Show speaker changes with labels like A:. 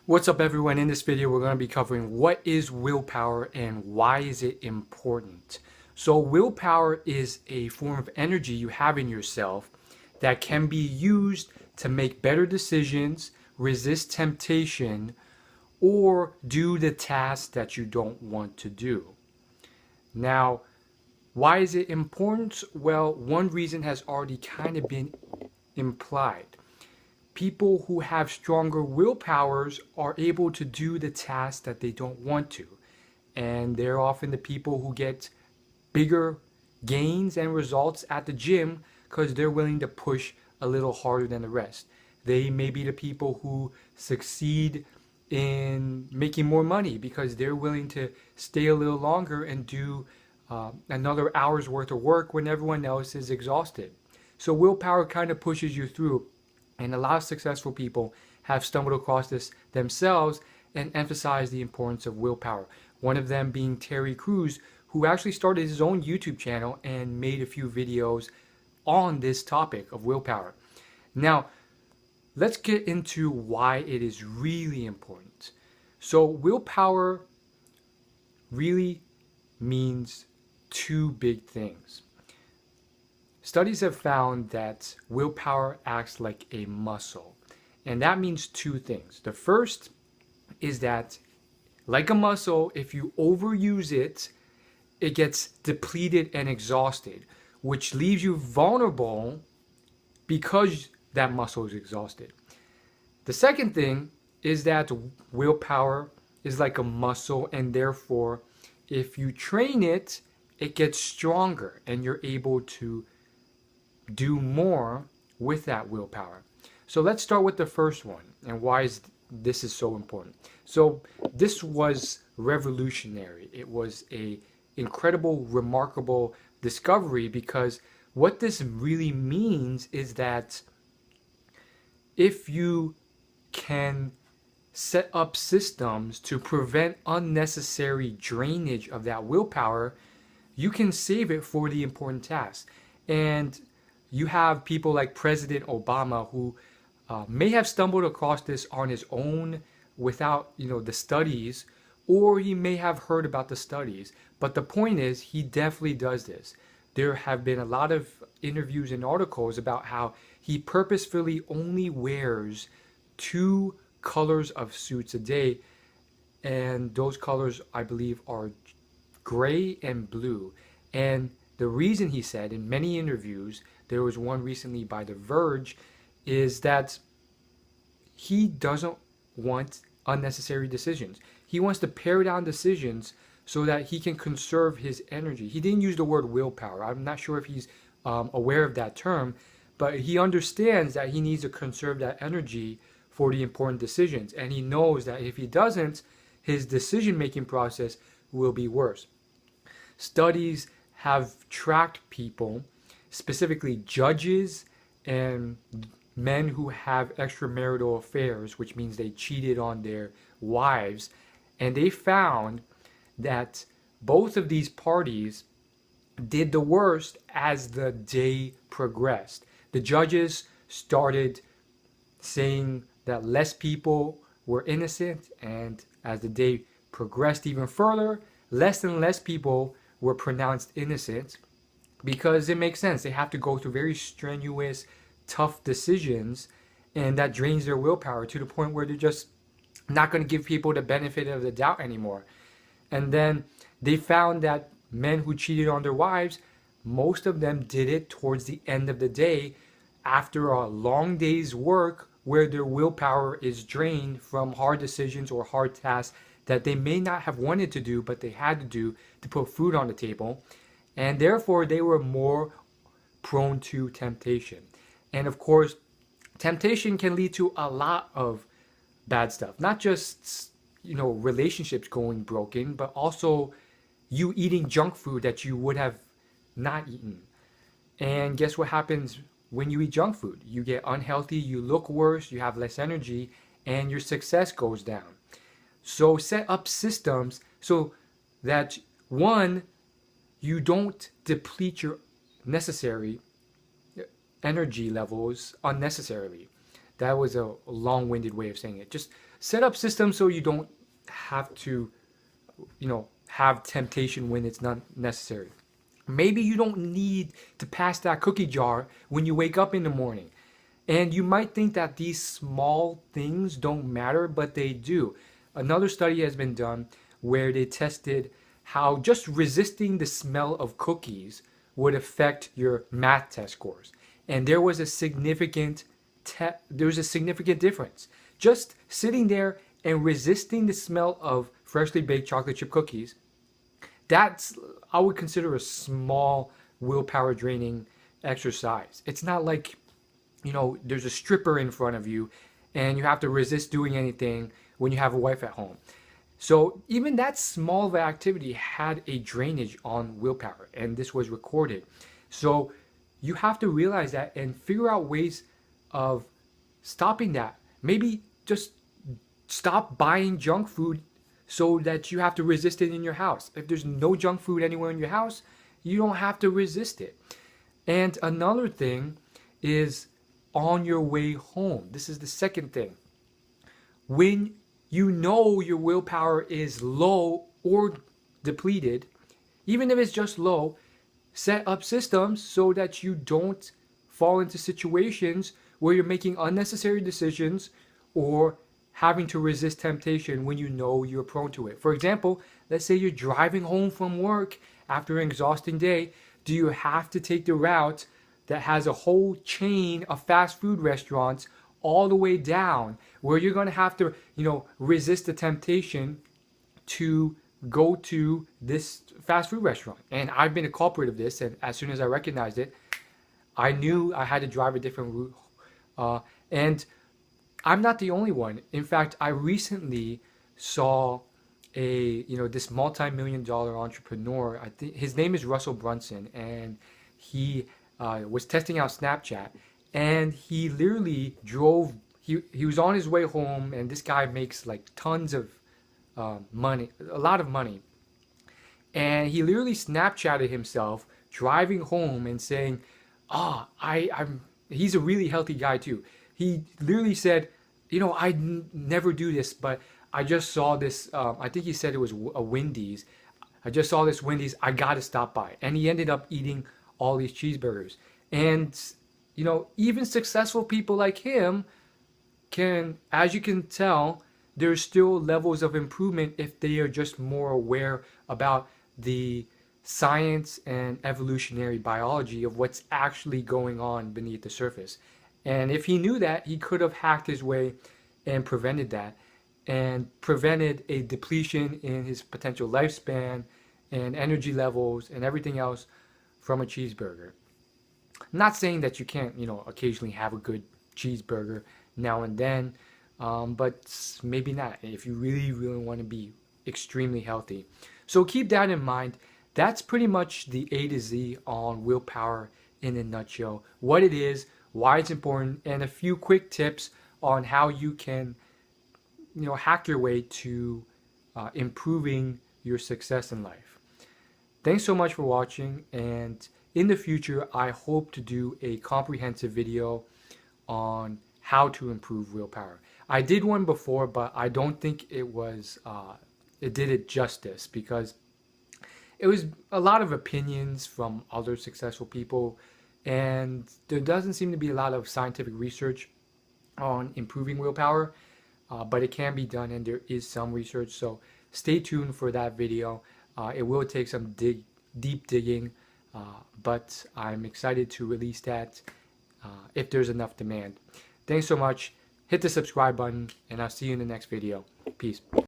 A: What's up, everyone? In this video we're going to be covering what is willpower and why is it important. So willpower is a form of energy you have in yourself that can be used to make better decisions, resist temptation, or do the tasks that you don't want to do. Now, why is it important? Well, one reason has already kind of been implied. People who have stronger willpowers are able to do the tasks that they don't want to. And they're often the people who get bigger gains and results at the gym because they're willing to push a little harder than the rest. They may be the people who succeed in making more money because they're willing to stay a little longer and do another hour's worth of work when everyone else is exhausted. So willpower kind of pushes you through. And a lot of successful people have stumbled across this themselves and emphasized the importance of willpower. One of them being Terry Crews, who actually started his own YouTube channel and made a few videos on this topic of willpower. Now, let's get into why it is really important. So willpower really means two big things. Studies have found that willpower acts like a muscle, and that means two things. The first is that, like a muscle, if you overuse it, it gets depleted and exhausted, which leaves you vulnerable because that muscle is exhausted. The second thing is that willpower is like a muscle, and therefore, if you train it, it gets stronger and you're able to do more with that willpower. So let's start with the first one and why this is so important. So this was revolutionary. It was a incredible, remarkable discovery, because what this really means is that if you can set up systems to prevent unnecessary drainage of that willpower, you can save it for the important tasks. And you have people like President Obama, who may have stumbled across this on his own without, the studies, or he may have heard about the studies. But the point is, he definitely does this. There have been a lot of interviews and articles about how he purposefully only wears 2 colors of suits a day, and those colors, I believe, are gray and blue. And the reason, he said in many interviews, there was one recently by The Verge, is that he doesn't want unnecessary decisions. He wants to pare down decisions so that he can conserve his energy. He didn't use the word willpower. I'm not sure if he's aware of that term, but he understands that he needs to conserve that energy for the important decisions. And he knows that if he doesn't, his decision-making process will be worse. Studies have tracked people, specifically judges and men who have extramarital affairs, which means they cheated on their wives, and they found that both of these parties did the worst as the day progressed. The judges started saying that less people were innocent, and as the day progressed even further, less and less people were pronounced innocent, because it makes sense. They have to go through very strenuous, tough decisions, and that drains their willpower to the point where they're just not going to give people the benefit of the doubt anymore. And then they found that men who cheated on their wives, most of them did it towards the end of the day after a long day's work, where their willpower is drained from hard decisions or hard tasks that they may not have wanted to do, but they had to do to put food on the table. And therefore, they were more prone to temptation. And of course, temptation can lead to a lot of bad stuff. Not just, relationships going broken, but also you eating junk food that you would have not eaten. And guess what happens when you eat junk food? You get unhealthy, you look worse, you have less energy, and your success goes down. So set up systems so that, one, you don't deplete your necessary energy levels unnecessarily. That was a long-winded way of saying it. Just set up systems so you don't have to, have temptation when it's not necessary. Maybe you don't need to pass that cookie jar when you wake up in the morning. And you might think that these small things don't matter, but they do. Another study has been done where they tested how just resisting the smell of cookies would affect your math test scores. And there was a significant difference. Just sitting there and resisting the smell of freshly baked chocolate chip cookies, that's, I would consider, a small willpower draining exercise. It's not like, there's a stripper in front of you and you have to resist doing anything when you have a wife at home. So even that small of activity had a drainage on willpower, and this was recorded. So you have to realize that and figure out ways of stopping that. Maybe just stop buying junk food so that you have to resist it in your house. If there's no junk food anywhere in your house, you don't have to resist it. And another thing is on your way home. This is the second thing. When you know your willpower is low or depleted, even if it's just low, set up systems so that you don't fall into situations where you're making unnecessary decisions or having to resist temptation when you know you're prone to it. For example, let's say you're driving home from work after an exhausting day. Do you have to take the route that has a whole chain of fast food restaurants all the way down, where you're going to have to, resist the temptation to go to this fast food restaurant? And I've been a culprit of this, and as soon as I recognized it, I knew I had to drive a different route. And I'm not the only one. In fact, I recently saw this multi-million-dollar entrepreneur. I think his name is Russell Brunson, and he was testing out Snapchat, and he literally drove. He was on his way home, and this guy makes like tons of money, a lot of money, and he literally Snapchatted himself driving home and saying, he's a really healthy guy too. He literally said, I never do this, but I just saw this, I think he said it was a Wendy's. I just saw this Wendy's, I gotta stop by. And he ended up eating all these cheeseburgers. And, even successful people like him can, as you can tell, there's still levels of improvement if they are just more aware about the science and evolutionary biology of what's actually going on beneath the surface. And if he knew that, he could have hacked his way and prevented that, and prevented a depletion in his potential lifespan and energy levels and everything else from a cheeseburger. I'm not saying that you can't, occasionally have a good cheeseburger now and then, but maybe not if you really, really want to be extremely healthy. So keep that in mind. That's pretty much the A to Z on willpower in a nutshell. What it is, why it's important, and a few quick tips on how you can, hack your way to improving your success in life. Thanks so much for watching, and in the future, I hope to do a comprehensive video on how to improve willpower. I did one before, but I don't think it did it justice, because it was a lot of opinions from other successful people, and there doesn't seem to be a lot of scientific research on improving willpower, but it can be done, and there is some research. So stay tuned for that video. It will take some deep digging, but I'm excited to release that if there's enough demand. Thanks so much. Hit the subscribe button, and I'll see you in the next video. Peace.